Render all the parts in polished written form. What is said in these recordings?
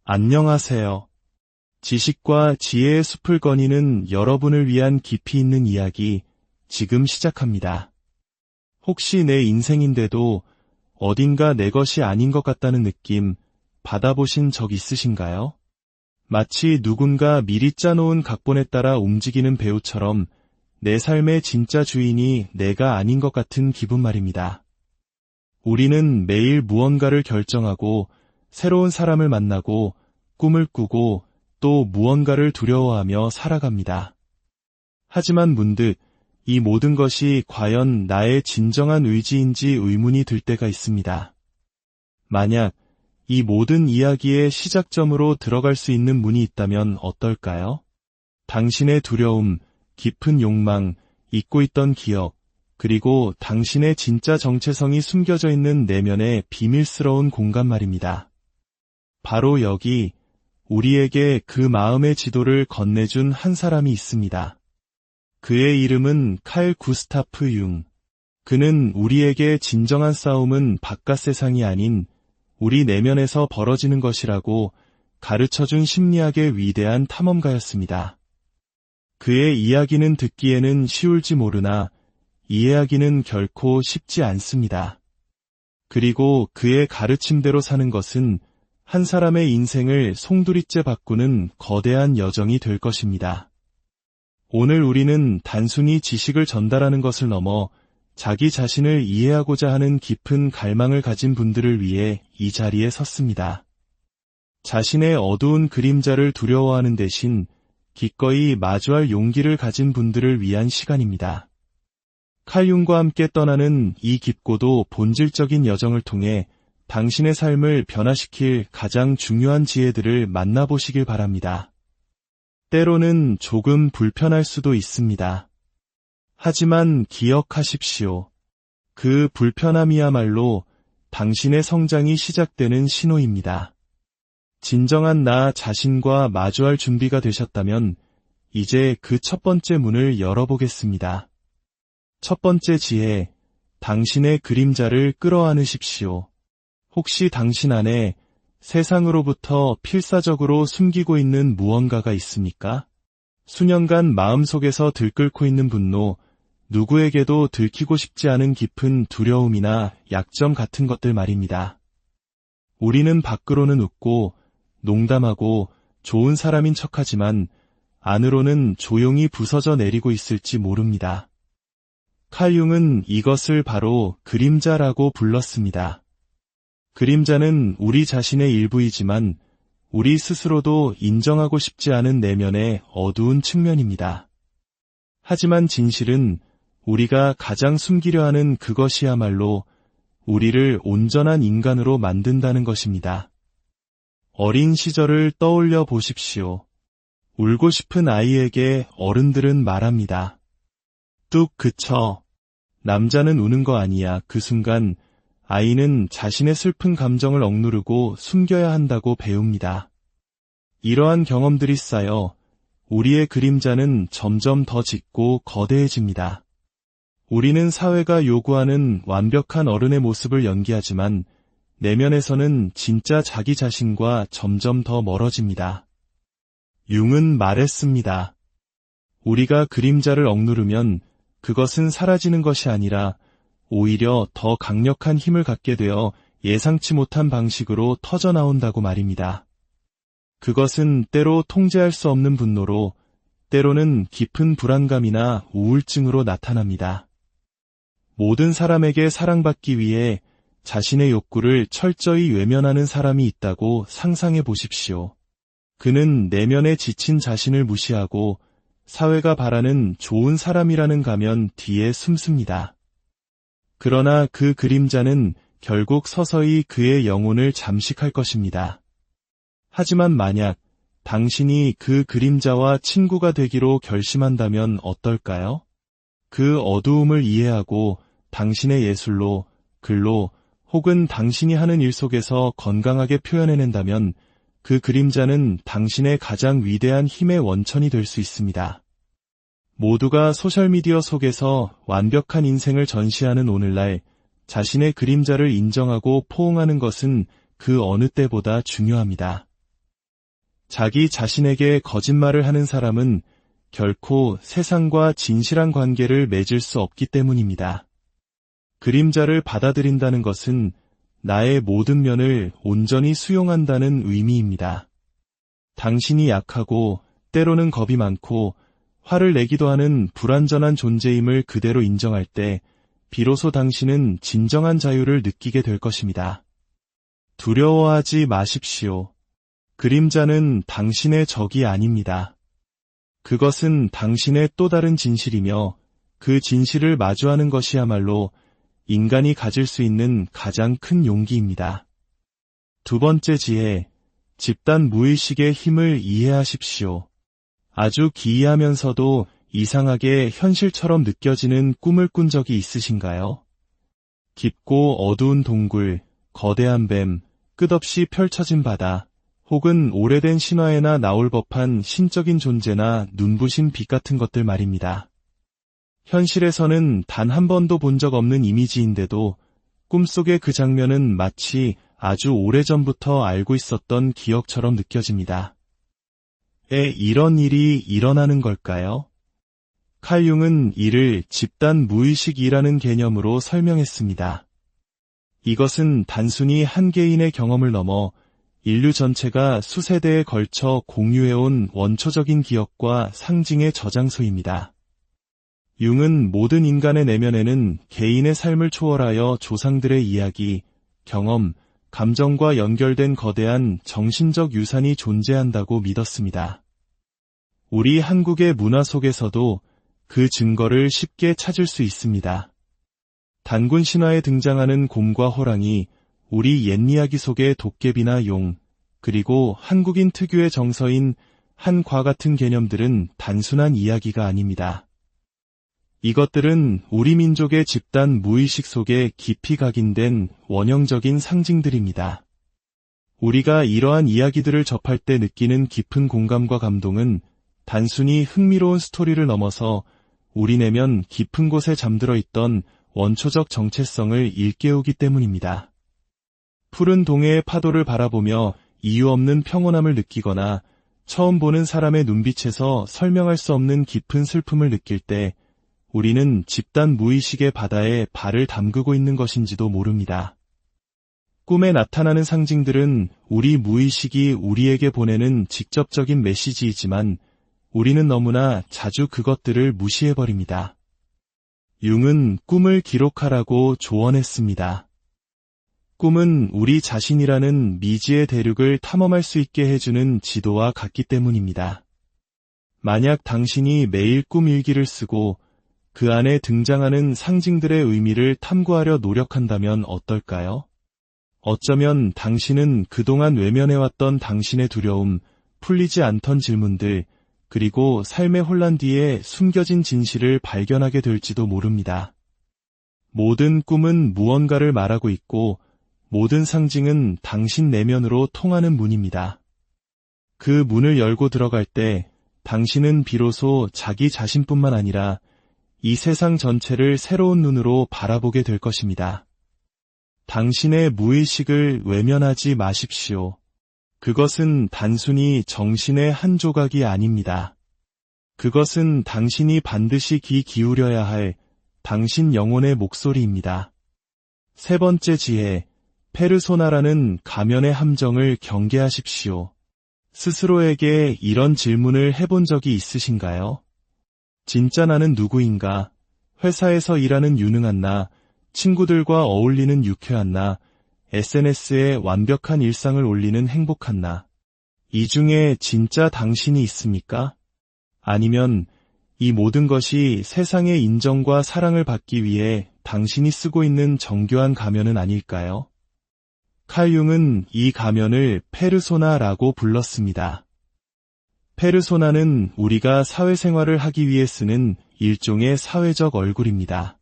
안녕하세요. 지식과 지혜의 숲을 거니는 여러분을 위한 깊이 있는 이야기, 지금 시작합니다. 혹시 내 인생인데도 어딘가 내 것이 아닌 것 같다는 느낌 받아보신 적 있으신가요? 마치 누군가 미리 짜놓은 각본에 따라 움직이는 배우처럼 내 삶의 진짜 주인이 내가 아닌 것 같은 기분 말입니다. 우리는 매일 무언가를 결정하고 새로운 사람을 만나고 꿈을 꾸고 또 무언가를 두려워하며 살아갑니다. 하지만 문득 이 모든 것이 과연 나의 진정한 의지인지 의문이 들 때가 있습니다. 만약 이 모든 이야기의 시작점으로 들어갈 수 있는 문이 있다면 어떨까요? 당신의 두려움, 깊은 욕망, 잊고 있던 기억, 그리고 당신의 진짜 정체성이 숨겨져 있는 내면의 비밀스러운 공간 말입니다. 바로 여기 우리에게 그 마음의 지도를 건네준 한 사람이 있습니다. 그의 이름은 칼 구스타프 융. 그는 우리에게 진정한 싸움은 바깥 세상이 아닌 우리 내면에서 벌어지는 것이라고 가르쳐준 심리학의 위대한 탐험가였습니다. 그의 이야기는 듣기에는 쉬울지 모르나 이해하기는 결코 쉽지 않습니다. 그리고 그의 가르침대로 사는 것은 한 사람의 인생을 송두리째 바꾸는 거대한 여정이 될 것입니다. 오늘 우리는 단순히 지식을 전달하는 것을 넘어 자기 자신을 이해하고자 하는 깊은 갈망을 가진 분들을 위해 이 자리에 섰습니다. 자신의 어두운 그림자를 두려워하는 대신 기꺼이 마주할 용기를 가진 분들을 위한 시간입니다. 칼 융과 함께 떠나는 이 깊고도 본질적인 여정을 통해 당신의 삶을 변화시킬 가장 중요한 지혜들을 만나보시길 바랍니다. 때로는 조금 불편할 수도 있습니다. 하지만 기억하십시오. 그 불편함이야말로 당신의 성장이 시작되는 신호입니다. 진정한 나 자신과 마주할 준비가 되셨다면 이제 그 첫 번째 문을 열어보겠습니다. 첫 번째 지혜, 당신의 그림자를 끌어안으십시오. 혹시 당신 안에 세상으로부터 필사적으로 숨기고 있는 무언가가 있습니까? 수년간 마음속에서 들끓고 있는 분노, 누구에게도 들키고 싶지 않은 깊은 두려움이나 약점 같은 것들 말입니다. 우리는 밖으로는 웃고 농담하고 좋은 사람인 척하지만 안으로는 조용히 부서져 내리고 있을지 모릅니다. 칼 융은 이것을 바로 그림자라고 불렀습니다. 그림자는 우리 자신의 일부이지만 우리 스스로도 인정하고 싶지 않은 내면의 어두운 측면입니다. 하지만 진실은 우리가 가장 숨기려 하는 그것이야말로 우리를 온전한 인간으로 만든다는 것입니다. 어린 시절을 떠올려 보십시오. 울고 싶은 아이에게 어른들은 말합니다. 뚝 그쳐. 남자는 우는 거 아니야. 그 순간 아이는 자신의 슬픈 감정을 억누르고 숨겨야 한다고 배웁니다. 이러한 경험들이 쌓여 우리의 그림자는 점점 더 짙고 거대해집니다. 우리는 사회가 요구하는 완벽한 어른의 모습을 연기하지만 내면에서는 진짜 자기 자신과 점점 더 멀어집니다. 융은 말했습니다. 우리가 그림자를 억누르면 그것은 사라지는 것이 아니라 오히려 더 강력한 힘을 갖게 되어 예상치 못한 방식으로 터져나온다고 말입니다. 그것은 때로 통제할 수 없는 분노로, 때로는 깊은 불안감이나 우울증으로 나타납니다. 모든 사람에게 사랑받기 위해 자신의 욕구를 철저히 외면하는 사람이 있다고 상상해 보십시오. 그는 내면에 지친 자신을 무시하고 사회가 바라는 좋은 사람이라는 가면 뒤에 숨습니다. 그러나 그 그림자는 결국 서서히 그의 영혼을 잠식할 것입니다. 하지만 만약 당신이 그 그림자와 친구가 되기로 결심한다면 어떨까요? 그 어두움을 이해하고 당신의 예술로, 글로, 혹은 당신이 하는 일 속에서 건강하게 표현해낸다면 그 그림자는 당신의 가장 위대한 힘의 원천이 될 수 있습니다. 모두가 소셜미디어 속에서 완벽한 인생을 전시하는 오늘날 자신의 그림자를 인정하고 포옹하는 것은 그 어느 때보다 중요합니다. 자기 자신에게 거짓말을 하는 사람은 결코 세상과 진실한 관계를 맺을 수 없기 때문입니다. 그림자를 받아들인다는 것은 나의 모든 면을 온전히 수용한다는 의미입니다. 당신이 약하고 때로는 겁이 많고 화를 내기도 하는 불완전한 존재임을 그대로 인정할 때 비로소 당신은 진정한 자유를 느끼게 될 것입니다. 두려워하지 마십시오. 그림자는 당신의 적이 아닙니다. 그것은 당신의 또 다른 진실이며 그 진실을 마주하는 것이야말로 인간이 가질 수 있는 가장 큰 용기입니다. 두 번째 지혜, 집단 무의식의 힘을 이해하십시오. 아주 기이하면서도 이상하게 현실처럼 느껴지는 꿈을 꾼 적이 있으신가요? 깊고 어두운 동굴, 거대한 뱀, 끝없이 펼쳐진 바다, 혹은 오래된 신화에나 나올 법한 신적인 존재나 눈부신 빛 같은 것들 말입니다. 현실에서는 단 한 번도 본 적 없는 이미지인데도 꿈속의 그 장면은 마치 아주 오래전부터 알고 있었던 기억처럼 느껴집니다. 이런 일이 일어나는 걸까요? 칼 융은 이를 집단 무의식이라는 개념으로 설명했습니다. 이것은 단순히 한 개인의 경험을 넘어 인류 전체가 수세대에 걸쳐 공유해온 원초적인 기억과 상징의 저장소입니다. 융은 모든 인간의 내면에는 개인의 삶을 초월하여 조상들의 이야기, 경험, 감정과 연결된 거대한 정신적 유산이 존재한다고 믿었습니다. 우리 한국의 문화 속에서도 그 증거를 쉽게 찾을 수 있습니다. 단군 신화에 등장하는 곰과 호랑이, 우리 옛이야기 속의 도깨비나 용, 그리고 한국인 특유의 정서인 한과 같은 개념들은 단순한 이야기가 아닙니다. 이것들은 우리 민족의 집단 무의식 속에 깊이 각인된 원형적인 상징들입니다. 우리가 이러한 이야기들을 접할 때 느끼는 깊은 공감과 감동은 단순히 흥미로운 스토리를 넘어서 우리 내면 깊은 곳에 잠들어 있던 원초적 정체성을 일깨우기 때문입니다. 푸른 동해의 파도를 바라보며 이유 없는 평온함을 느끼거나 처음 보는 사람의 눈빛에서 설명할 수 없는 깊은 슬픔을 느낄 때 우리는 집단 무의식의 바다에 발을 담그고 있는 것인지도 모릅니다. 꿈에 나타나는 상징들은 우리 무의식이 우리에게 보내는 직접적인 메시지이지만 우리는 너무나 자주 그것들을 무시해버립니다. 융은 꿈을 기록하라고 조언했습니다. 꿈은 우리 자신이라는 미지의 대륙을 탐험할 수 있게 해주는 지도와 같기 때문입니다. 만약 당신이 매일 꿈 일기를 쓰고 그 안에 등장하는 상징들의 의미를 탐구하려 노력한다면 어떨까요? 어쩌면 당신은 그동안 외면해왔던 당신의 두려움, 풀리지 않던 질문들, 그리고 삶의 혼란 뒤에 숨겨진 진실을 발견하게 될지도 모릅니다. 모든 꿈은 무언가를 말하고 있고 모든 상징은 당신 내면으로 통하는 문입니다. 그 문을 열고 들어갈 때 당신은 비로소 자기 자신뿐만 아니라 이 세상 전체를 새로운 눈으로 바라보게 될 것입니다. 당신의 무의식을 외면하지 마십시오. 그것은 단순히 정신의 한 조각이 아닙니다. 그것은 당신이 반드시 귀 기울여야 할 당신 영혼의 목소리입니다. 세 번째 지혜, 페르소나라는 가면의 함정을 경계하십시오. 스스로에게 이런 질문을 해본 적이 있으신가요? 진짜 나는 누구인가? 회사에서 일하는 유능한 나, 친구들과 어울리는 유쾌한 나, SNS에 완벽한 일상을 올리는 행복한 나. 이 중에 진짜 당신이 있습니까? 아니면 이 모든 것이 세상의 인정과 사랑을 받기 위해 당신이 쓰고 있는 정교한 가면은 아닐까요? 칼 융은 이 가면을 페르소나라고 불렀습니다. 페르소나는 우리가 사회생활을 하기 위해 쓰는 일종의 사회적 얼굴입니다.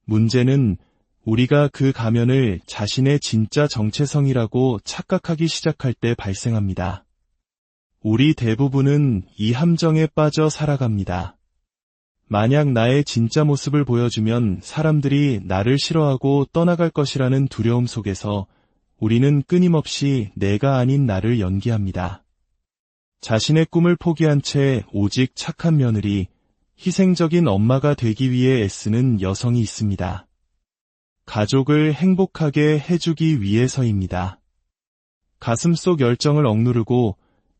문제는 우리가 그 가면을 자신의 진짜 정체성이라고 착각하기 시작할 때 발생합니다. 우리 대부분은 이 함정에 빠져 살아갑니다. 만약 나의 진짜 모습을 보여주면 사람들이 나를 싫어하고 떠나갈 것이라는 두려움 속에서 우리는 끊임없이 내가 아닌 나를 연기합니다. 자신의 꿈을 포기한 채 오직 착한 며느리, 희생적인 엄마가 되기 위해 애쓰는 여성이 있습니다. 가족을 행복하게 해주기 위해서입니다. 가슴속 열정을 억누르고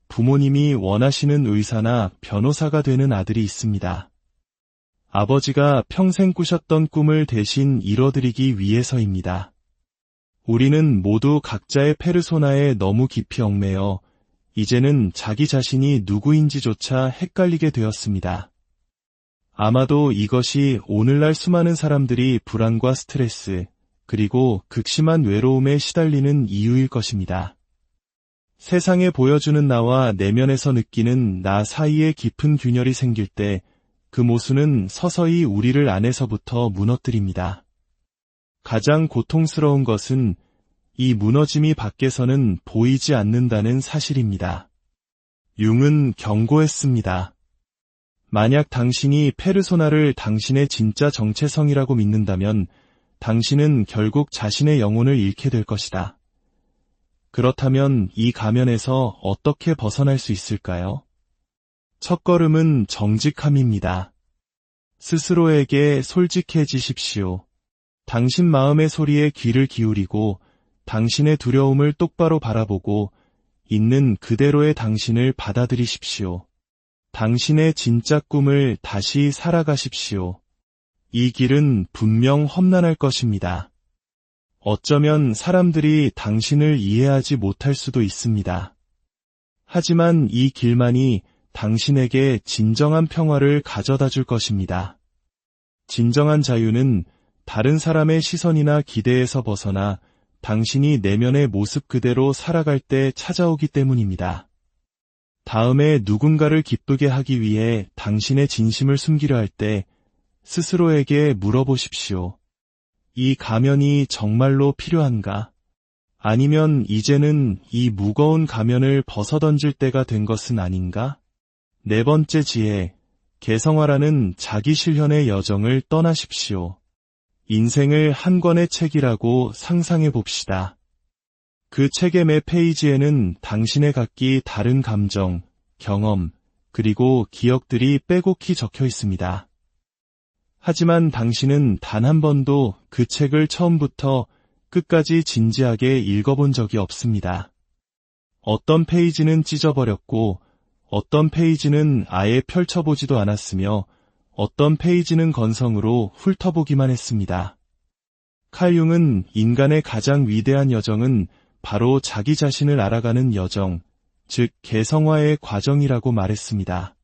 부모님이 원하시는 의사나 변호사가 되는 아들이 있습니다. 아버지가 평생 꾸셨던 꿈을 대신 이뤄드리기 위해서입니다. 우리는 모두 각자의 페르소나에 너무 깊이 얽매여 이제는 자기 자신이 누구인지조차 헷갈리게 되었습니다. 아마도 이것이 오늘날 수많은 사람들이 불안과 스트레스, 그리고 극심한 외로움에 시달리는 이유일 것입니다. 세상에 보여주는 나와 내면에서 느끼는 나 사이에 깊은 균열이 생길 때 그 모순은 서서히 우리를 안에서부터 무너뜨립니다. 가장 고통스러운 것은 이 무너짐이 밖에서는 보이지 않는다는 사실입니다. 융은 경고했습니다. 만약 당신이 페르소나를 당신의 진짜 정체성이라고 믿는다면 당신은 결국 자신의 영혼을 잃게 될 것이다. 그렇다면 이 가면에서 어떻게 벗어날 수 있을까요? 첫걸음은 정직함입니다. 스스로에게 솔직해지십시오. 당신 마음의 소리에 귀를 기울이고 당신의 두려움을 똑바로 바라보고 있는 그대로의 당신을 받아들이십시오. 당신의 진짜 꿈을 다시 살아가십시오. 이 길은 분명 험난할 것입니다. 어쩌면 사람들이 당신을 이해하지 못할 수도 있습니다. 하지만 이 길만이 당신에게 진정한 평화를 가져다 줄 것입니다. 진정한 자유는 다른 사람의 시선이나 기대에서 벗어나 당신이 내면의 모습 그대로 살아갈 때 찾아오기 때문입니다. 다음에 누군가를 기쁘게 하기 위해 당신의 진심을 숨기려 할 때 스스로에게 물어보십시오. 이 가면이 정말로 필요한가? 아니면 이제는 이 무거운 가면을 벗어던질 때가 된 것은 아닌가? 네 번째 지혜, 개성화라는 자기 실현의 여정을 떠나십시오. 인생을 한 권의 책이라고 상상해 봅시다. 그 책의 매 페이지에는 당신의 각기 다른 감정, 경험, 그리고 기억들이 빼곡히 적혀 있습니다. 하지만 당신은 단 한 번도 그 책을 처음부터 끝까지 진지하게 읽어본 적이 없습니다. 어떤 페이지는 찢어버렸고, 어떤 페이지는 아예 펼쳐보지도 않았으며, 어떤 페이지는 건성으로 훑어보기만 했습니다. 칼 융은 인간의 가장 위대한 여정은 바로 자기 자신을 알아가는 여정, 즉 개성화의 과정이라고 말했습니다.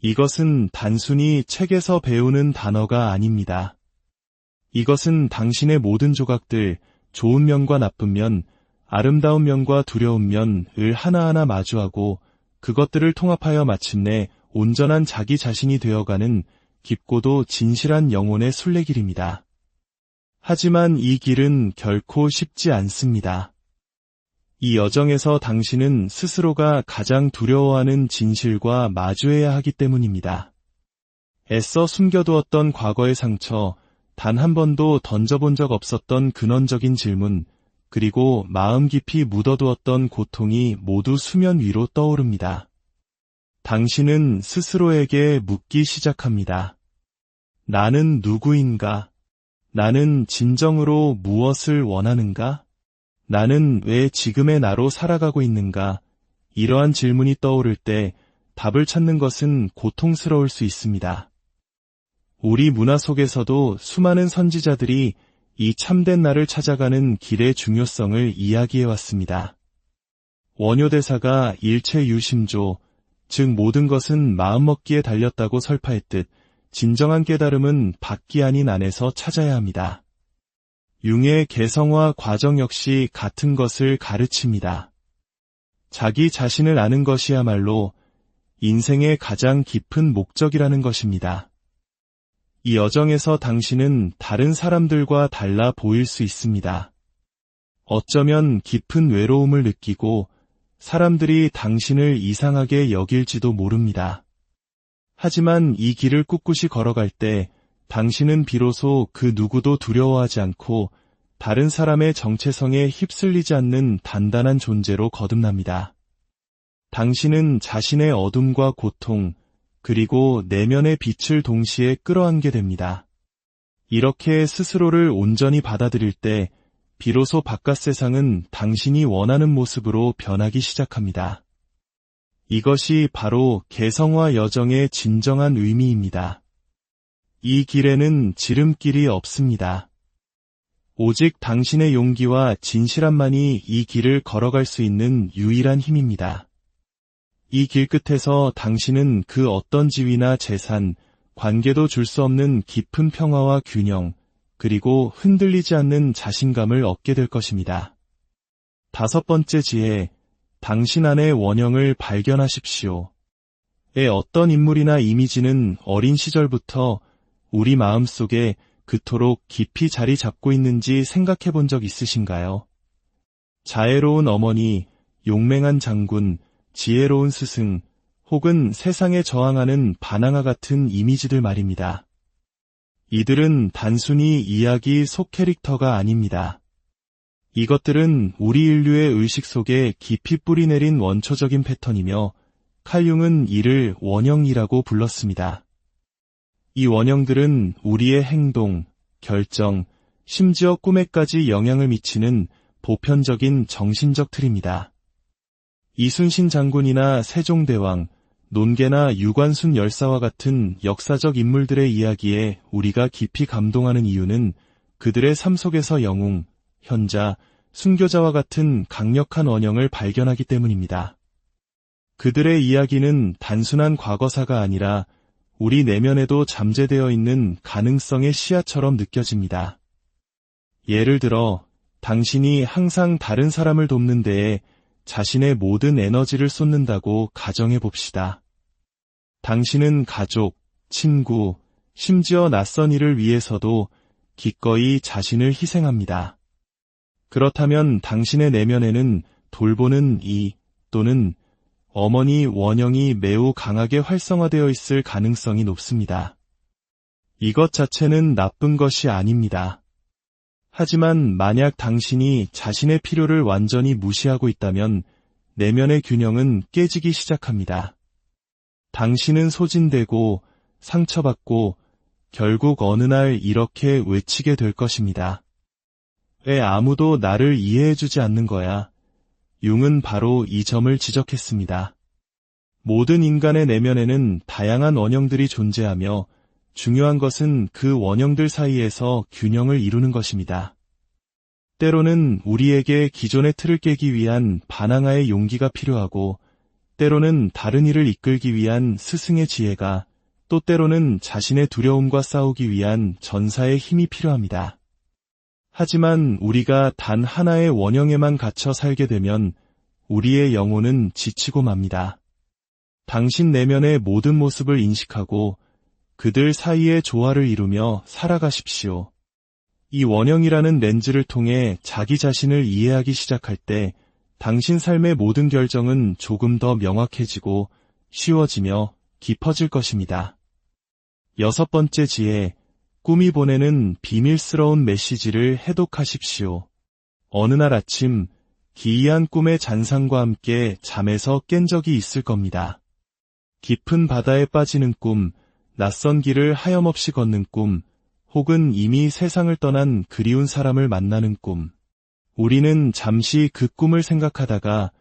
이것은 단순히 책에서 배우는 단어가 아닙니다. 이것은 당신의 모든 조각들, 좋은 면과 나쁜 면, 아름다운 면과 두려운 면을 하나하나 마주하고 그것들을 통합하여 마침내 온전한 자기 자신이 되어가는 깊고도 진실한 영혼의 순례길입니다. 하지만 이 길은 결코 쉽지 않습니다. 이 여정에서 당신은 스스로가 가장 두려워하는 진실과 마주해야 하기 때문입니다. 애써 숨겨두었던 과거의 상처, 단 한 번도 던져본 적 없었던 근원적인 질문, 그리고 마음 깊이 묻어두었던 고통이 모두 수면 위로 떠오릅니다. 당신은 스스로에게 묻기 시작합니다. 나는 누구인가? 나는 진정으로 무엇을 원하는가? 나는 왜 지금의 나로 살아가고 있는가? 이러한 질문이 떠오를 때 답을 찾는 것은 고통스러울 수 있습니다. 우리 문화 속에서도 수많은 선지자들이 이 참된 나를 찾아가는 길의 중요성을 이야기해왔습니다. 원효대사가 일체유심조, 즉 모든 것은 마음먹기에 달렸다고 설파했듯 진정한 깨달음은 밖이 아닌 안에서 찾아야 합니다. 융의 개성화 과정 역시 같은 것을 가르칩니다. 자기 자신을 아는 것이야말로 인생의 가장 깊은 목적이라는 것입니다. 이 여정에서 당신은 다른 사람들과 달라 보일 수 있습니다. 어쩌면 깊은 외로움을 느끼고 사람들이 당신을 이상하게 여길지도 모릅니다. 하지만 이 길을 꿋꿋이 걸어갈 때 당신은 비로소 그 누구도 두려워하지 않고 다른 사람의 정체성에 휩쓸리지 않는 단단한 존재로 거듭납니다. 당신은 자신의 어둠과 고통, 그리고 내면의 빛을 동시에 끌어안게 됩니다. 이렇게 스스로를 온전히 받아들일 때 비로소 바깥 세상은 당신이 원하는 모습으로 변하기 시작합니다. 이것이 바로 개성화 여정의 진정한 의미입니다. 이 길에는 지름길이 없습니다. 오직 당신의 용기와 진실함만이 이 길을 걸어갈 수 있는 유일한 힘입니다. 이 길 끝에서 당신은 그 어떤 지위나 재산, 관계도 줄 수 없는 깊은 평화와 균형, 그리고 흔들리지 않는 자신감을 얻게 될 것입니다. 5번째 지혜, 당신 안의 원형을 발견하십시오. 어떤 인물이나 이미지는 어린 시절부터 우리 마음속에 그토록 깊이 자리 잡고 있는지 생각해 본 적 있으신가요? 자애로운 어머니, 용맹한 장군, 지혜로운 스승, 혹은 세상에 저항하는 바나나 같은 이미지들 말입니다. 이들은 단순히 이야기 속 캐릭터가 아닙니다. 이것들은 우리 인류의 의식 속에 깊이 뿌리내린 원초적인 패턴이며 칼 융은 이를 원형이라고 불렀습니다. 이 원형들은 우리의 행동, 결정, 심지어 꿈에까지 영향을 미치는 보편적인 정신적 틀입니다. 이순신 장군이나 세종대왕, 논개나 유관순 열사와 같은 역사적 인물들의 이야기에 우리가 깊이 감동하는 이유는 그들의 삶 속에서 영웅, 현자, 순교자와 같은 강력한 원형을 발견하기 때문입니다. 그들의 이야기는 단순한 과거사가 아니라 우리 내면에도 잠재되어 있는 가능성의 시야처럼 느껴집니다. 예를 들어, 당신이 항상 다른 사람을 돕는 데에 자신의 모든 에너지를 쏟는다고 가정해 봅시다. 당신은 가족, 친구, 심지어 낯선 이를 위해서도 기꺼이 자신을 희생합니다. 그렇다면 당신의 내면에는 돌보는 이 또는 어머니 원형이 매우 강하게 활성화되어 있을 가능성이 높습니다. 이것 자체는 나쁜 것이 아닙니다. 하지만 만약 당신이 자신의 필요를 완전히 무시하고 있다면 내면의 균형은 깨지기 시작합니다. 당신은 소진되고 상처받고 결국 어느 날 이렇게 외치게 될 것입니다. 왜 아무도 나를 이해해주지 않는 거야? 융은 바로 이 점을 지적했습니다. 모든 인간의 내면에는 다양한 원형들이 존재하며 중요한 것은 그 원형들 사이에서 균형을 이루는 것입니다. 때로는 우리에게 기존의 틀을 깨기 위한 반항아의 용기가 필요하고 때로는 다른 일을 이끌기 위한 스승의 지혜가 또 때로는 자신의 두려움과 싸우기 위한 전사의 힘이 필요합니다. 하지만 우리가 단 하나의 원형에만 갇혀 살게 되면 우리의 영혼은 지치고 맙니다. 당신 내면의 모든 모습을 인식하고 그들 사이의 조화를 이루며 살아가십시오. 이 원형이라는 렌즈를 통해 자기 자신을 이해하기 시작할 때 당신 삶의 모든 결정은 조금 더 명확해지고 쉬워지며 깊어질 것입니다. 6번째 지혜, 꿈이 보내는 비밀스러운 메시지를 해독하십시오. 어느 날 아침, 기이한 꿈의 잔상과 함께 잠에서 깬 적이 있을 겁니다. 깊은 바다에 빠지는 꿈, 낯선 길을 하염없이 걷는 꿈, 혹은 이미 세상을 떠난 그리운 사람을 만나는 꿈. 우리는 잠시 그 꿈을 생각하다가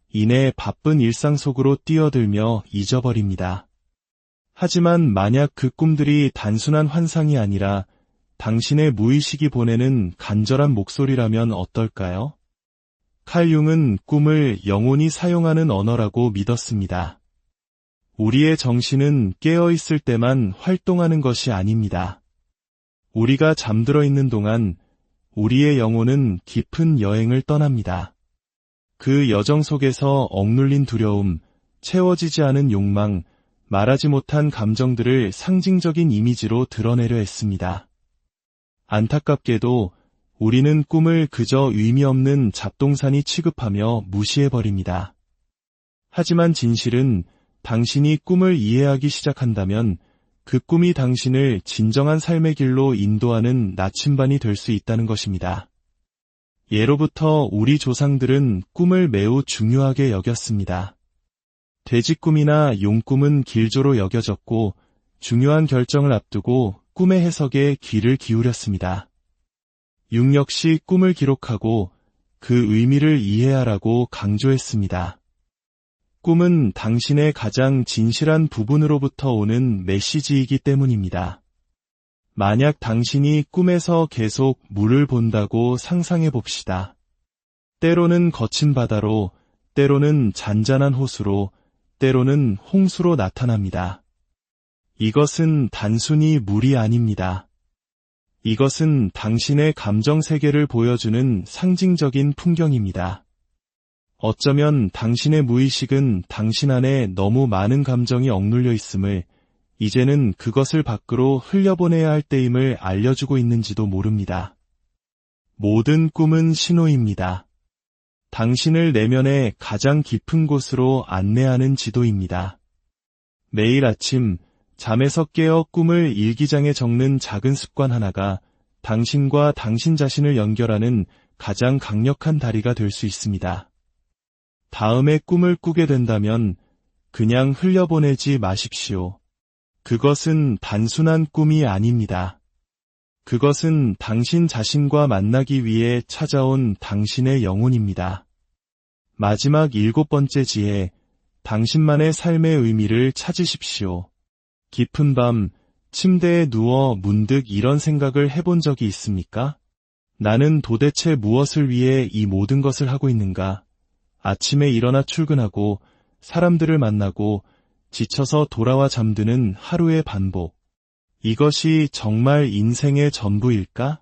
이내 바쁜 일상 속으로 뛰어들며 잊어버립니다. 하지만 만약 그 꿈들이 단순한 환상이 아니라 당신의 무의식이 보내는 간절한 목소리라면 어떨까요? 칼 융은 꿈을 영혼이 사용하는 언어라고 믿었습니다. 우리의 정신은 깨어있을 때만 활동하는 것이 아닙니다. 우리가 잠들어 있는 동안 우리의 영혼은 깊은 여행을 떠납니다. 그 여정 속에서 억눌린 두려움, 채워지지 않은 욕망, 말하지 못한 감정들을 상징적인 이미지로 드러내려 했습니다. 안타깝게도 우리는 꿈을 그저 의미 없는 잡동사니 취급하며 무시해버립니다. 하지만 진실은 당신이 꿈을 이해하기 시작한다면 그 꿈이 당신을 진정한 삶의 길로 인도하는 나침반이 될 수 있다는 것입니다. 예로부터 우리 조상들은 꿈을 매우 중요하게 여겼습니다. 돼지 꿈이나 용 꿈은 길조로 여겨졌고 중요한 결정을 앞두고 꿈의 해석에 귀를 기울였습니다. 융 역시 꿈을 기록하고 그 의미를 이해하라고 강조했습니다. 꿈은 당신의 가장 진실한 부분으로부터 오는 메시지이기 때문입니다. 만약 당신이 꿈에서 계속 물을 본다고 상상해 봅시다. 때로는 거친 바다로, 때로는 잔잔한 호수로, 때로는 홍수로 나타납니다. 이것은 단순히 물이 아닙니다. 이것은 당신의 감정 세계를 보여주는 상징적인 풍경입니다. 어쩌면 당신의 무의식은 당신 안에 너무 많은 감정이 억눌려 있음을 이제는 그것을 밖으로 흘려보내야 할 때임을 알려주고 있는지도 모릅니다. 모든 꿈은 신호입니다. 당신을 내면의 가장 깊은 곳으로 안내하는 지도입니다. 매일 아침 잠에서 깨어 꿈을 일기장에 적는 작은 습관 하나가 당신과 당신 자신을 연결하는 가장 강력한 다리가 될 수 있습니다. 다음에 꿈을 꾸게 된다면 그냥 흘려보내지 마십시오. 그것은 단순한 꿈이 아닙니다. 그것은 당신 자신과 만나기 위해 찾아온 당신의 영혼입니다. 마지막 7번째 지혜, 당신만의 삶의 의미를 찾으십시오. 깊은 밤, 침대에 누워 문득 이런 생각을 해본 적이 있습니까? 나는 도대체 무엇을 위해 이 모든 것을 하고 있는가? 아침에 일어나 출근하고 사람들을 만나고 지쳐서 돌아와 잠드는 하루의 반복. 이것이 정말 인생의 전부일까?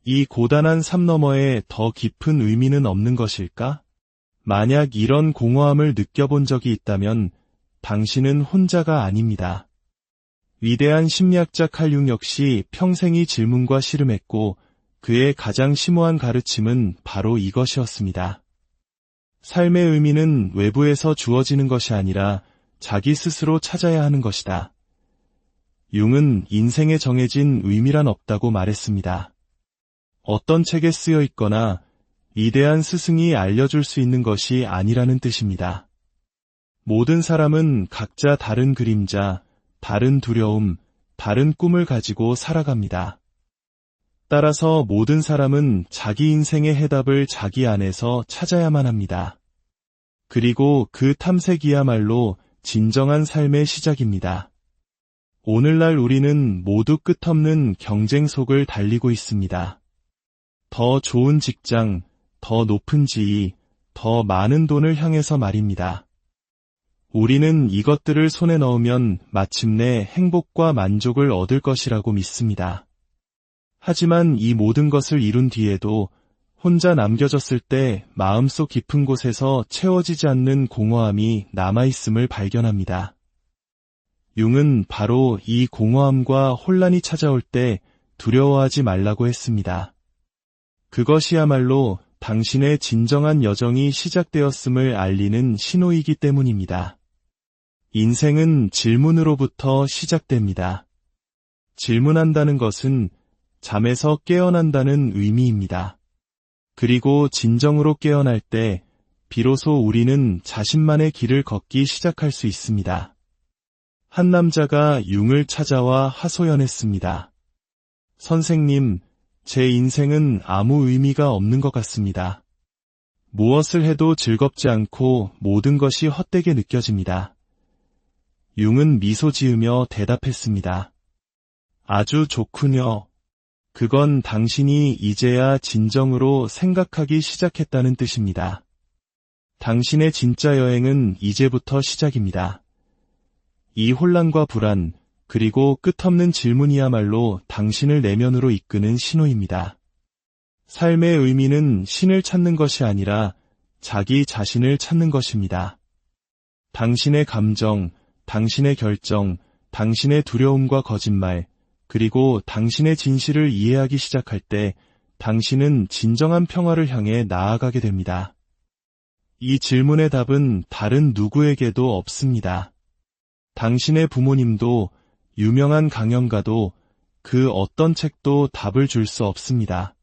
이 고단한 삶 너머에 더 깊은 의미는 없는 것일까? 만약 이런 공허함을 느껴본 적이 있다면 당신은 혼자가 아닙니다. 위대한 심리학자 칼 융 역시 평생이 질문과 씨름했고 그의 가장 심오한 가르침은 바로 이것이었습니다. 삶의 의미는 외부에서 주어지는 것이 아니라 자기 스스로 찾아야 하는 것이다. 융은 인생에 정해진 의미란 없다고 말했습니다. 어떤 책에 쓰여 있거나 위대한 스승이 알려줄 수 있는 것이 아니라는 뜻입니다. 모든 사람은 각자 다른 그림자, 다른 두려움, 다른 꿈을 가지고 살아갑니다. 따라서 모든 사람은 자기 인생의 해답을 자기 안에서 찾아야만 합니다. 그리고 그 탐색이야말로 진정한 삶의 시작입니다. 오늘날 우리는 모두 끝없는 경쟁 속을 달리고 있습니다. 더 좋은 직장, 더 높은 지위, 더 많은 돈을 향해서 말입니다. 우리는 이것들을 손에 넣으면 마침내 행복과 만족을 얻을 것이라고 믿습니다. 하지만 이 모든 것을 이룬 뒤에도 혼자 남겨졌을 때 마음속 깊은 곳에서 채워지지 않는 공허함이 남아있음을 발견합니다. 융은 바로 이 공허함과 혼란이 찾아올 때 두려워하지 말라고 했습니다. 그것이야말로 당신의 진정한 여정이 시작되었음을 알리는 신호이기 때문입니다. 인생은 질문으로부터 시작됩니다. 질문한다는 것은 잠에서 깨어난다는 의미입니다. 그리고 진정으로 깨어날 때 비로소 우리는 자신만의 길을 걷기 시작할 수 있습니다. 한 남자가 융을 찾아와 하소연했습니다. 선생님, 제 인생은 아무 의미가 없는 것 같습니다. 무엇을 해도 즐겁지 않고 모든 것이 헛되게 느껴집니다. 융은 미소 지으며 대답했습니다. 아주 좋군요. 그건 당신이 이제야 진정으로 생각하기 시작했다는 뜻입니다. 당신의 진짜 여행은 이제부터 시작입니다. 이 혼란과 불안, 그리고 끝없는 질문이야말로 당신을 내면으로 이끄는 신호입니다. 삶의 의미는 신을 찾는 것이 아니라 자기 자신을 찾는 것입니다. 당신의 감정, 당신의 결정, 당신의 두려움과 거짓말, 그리고 당신의 진실을 이해하기 시작할 때 당신은 진정한 평화를 향해 나아가게 됩니다. 이 질문의 답은 다른 누구에게도 없습니다. 당신의 부모님도, 유명한 강연가도, 그 어떤 책도 답을 줄 수 없습니다.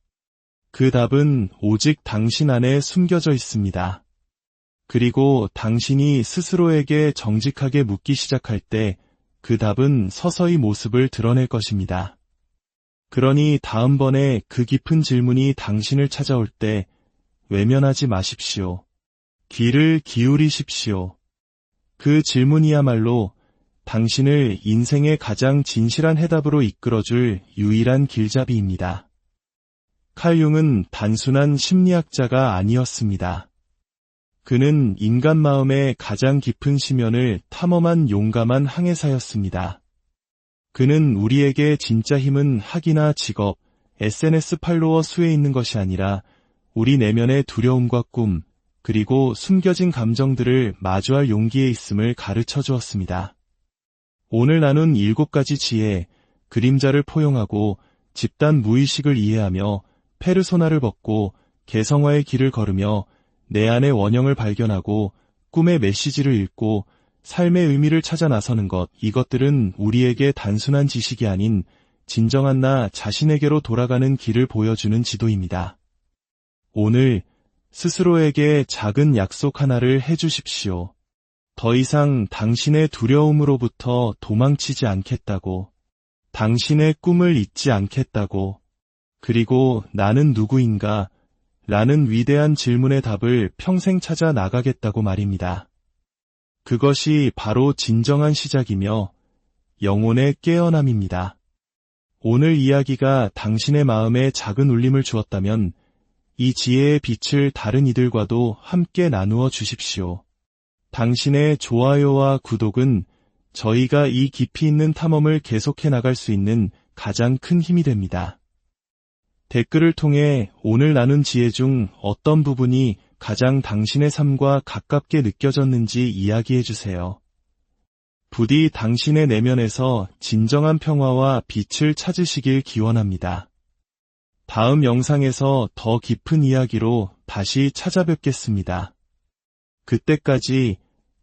그 답은 오직 당신 안에 숨겨져 있습니다. 그리고 당신이 스스로에게 정직하게 묻기 시작할 때 그 답은 서서히 모습을 드러낼 것입니다. 그러니 다음번에 그 깊은 질문이 당신을 찾아올 때 외면하지 마십시오. 귀를 기울이십시오. 그 질문이야말로 당신을 인생의 가장 진실한 해답으로 이끌어줄 유일한 길잡이입니다. 칼 융은 단순한 심리학자가 아니었습니다. 그는 인간 마음의 가장 깊은 심연을 탐험한 용감한 항해사였습니다. 그는 우리에게 진짜 힘은 학이나 직업, SNS 팔로워 수에 있는 것이 아니라 우리 내면의 두려움과 꿈, 그리고 숨겨진 감정들을 마주할 용기에 있음을 가르쳐 주었습니다. 오늘 나눈 7가지 지혜, 그림자를 포용하고 집단 무의식을 이해하며 페르소나를 벗고 개성화의 길을 걸으며 내 안의 원형을 발견하고 꿈의 메시지를 읽고 삶의 의미를 찾아 나서는 것, 이것들은 우리에게 단순한 지식이 아닌 진정한 나 자신에게로 돌아가는 길을 보여주는 지도입니다. 오늘 스스로에게 작은 약속 하나를 해주십시오. 더 이상 당신의 두려움으로부터 도망치지 않겠다고, 당신의 꿈을 잊지 않겠다고, 그리고 나는 누구인가? 라는 위대한 질문의 답을 평생 찾아 나가겠다고 말입니다. 그것이 바로 진정한 시작이며 영혼의 깨어남입니다. 오늘 이야기가 당신의 마음에 작은 울림을 주었다면 이 지혜의 빛을 다른 이들과도 함께 나누어 주십시오. 당신의 좋아요와 구독은 저희가 이 깊이 있는 탐험을 계속해 나갈 수 있는 가장 큰 힘이 됩니다. 댓글을 통해 오늘 나눈 지혜 중 어떤 부분이 가장 당신의 삶과 가깝게 느껴졌는지 이야기해 주세요. 부디 당신의 내면에서 진정한 평화와 빛을 찾으시길 기원합니다. 다음 영상에서 더 깊은 이야기로 다시 찾아뵙겠습니다. 그때까지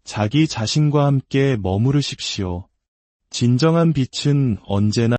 자기 자신과 함께 머무르십시오. 진정한 빛은 언제나